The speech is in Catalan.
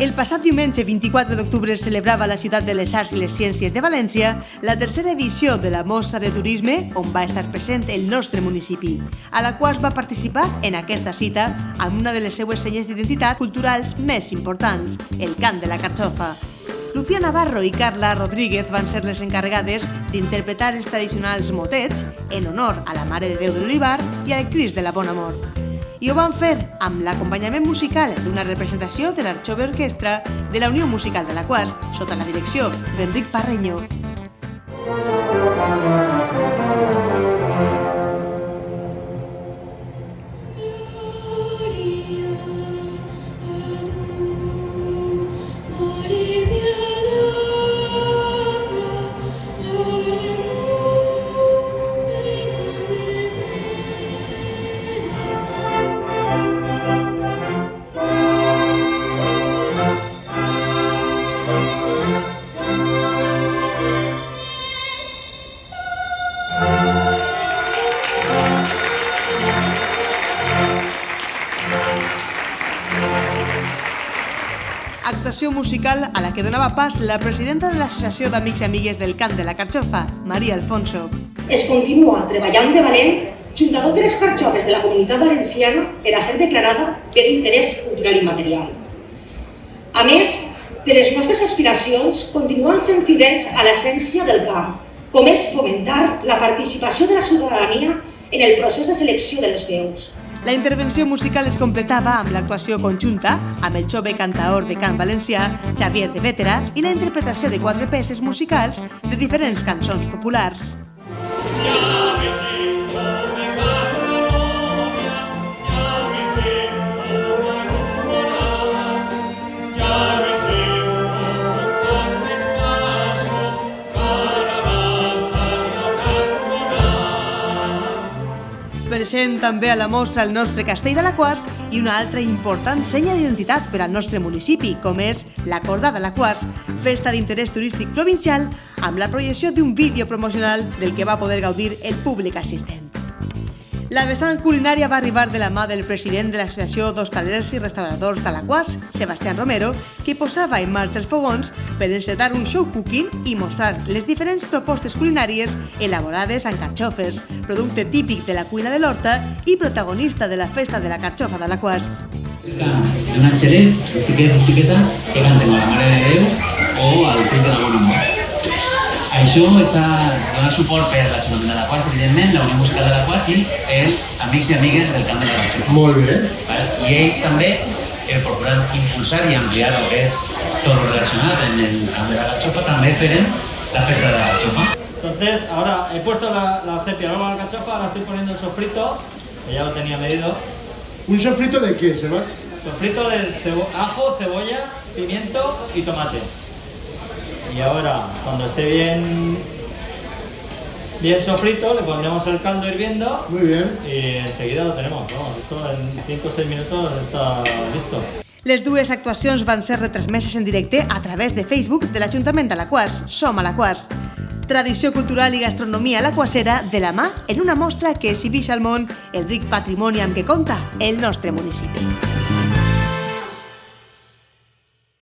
El passat diumenge 24 d'octubre es celebrava a la ciutat de les Arts i les Ciències de València la tercera edició de la Mostra de Turisme, on va estar present el nostre municipi, a la qual va participar en aquesta cita amb una de les seues senyes d'identitat culturals més importants, el cant de la carxofa. Lucía Navarro i Carla Rodríguez van ser les encarregades d'interpretar els tradicionals motets en honor a la Mare de Déu de l'Olivar i al Crist de la Bona Mort. I ho van fer amb l'acompanyament musical d'una representació de l'Arxove Orquestra de la Unió Musical de la UAS, sota la direcció d'Enric Parreño. Actuació musical a la que donava pas la presidenta de l'Associació d'Amics i Amigues del Cant de la Carxofa, Maria Alfonso. Es continua treballant de valent junt a totes les carxofes de la Comunitat Valenciana per a ser declarada bé d'interès cultural i material. A més de les nostres aspiracions, continuen sent fidels a l'essència del camp, com és fomentar la participació de la ciutadania en el procés de selecció de les veus. La intervenció musical es completava amb l'actuació conjunta amb el jove cantaor de cant valencià, Xavier de Vétera, i la interpretació de 4 peces musicals de diferents cançons populars. Present també a la mostra el nostre castell d'Alaquàs i una altra important senya d'identitat per al nostre municipi, com és la Corda d'Alaquàs, festa d'interès turístic provincial, amb la projecció d'un vídeo promocional del que va poder gaudir el públic assistent. La vessant culinària va arribar de la mà del president de l'Associació d'Hostalers i Restauradors d'Alaquàs, Sebastián Romero, que posava en marxa els fogons per encetar un show cooking i mostrar les diferents propostes culinàries elaborades amb carxofes, producte típic de la cuina de l'Horta i protagonista de la festa de la carxofa d'Alaquàs. Un xeret, xiquet i xiqueta, que canten a la Mare de Déu o al Crist de la Bona Mort. Això està donant suport per l'Ajuntament d'Alaquàs, evidentment, la Unió Musical d'Alaquàs i els amics i amigues del Camp de la Carxofa. Molt bé. I ells també procuran impulsar i ampliar el que és tot lo relacionat en el Camp de la Carxofa. També farem la festa de la Carxofa. Entonces, ahora he puesto la sepia, luego la carxofa, ahora estoy poniendo el sofrito, que ya lo tenía medido. ¿Un sofrito de qué, Sebas? Sofrito de ajo, cebolla, pimiento y tomate. Y ahora, cuando esté bien sofrito, le pondremos el caldo hirviendo. Muy bien. Y enseguida lo tenemos. Vamos, esto en 5 o 6 minutos está listo. Les dues actuacions van ser retransmeses en directe a través de Facebook de l'Ajuntament d'Alaquàs, Som Alaquàs. Tradició cultural i gastronomia alaquasera de la mà en una mostra que exhibeix al món el ric patrimoni amb què compta el nostre municipi.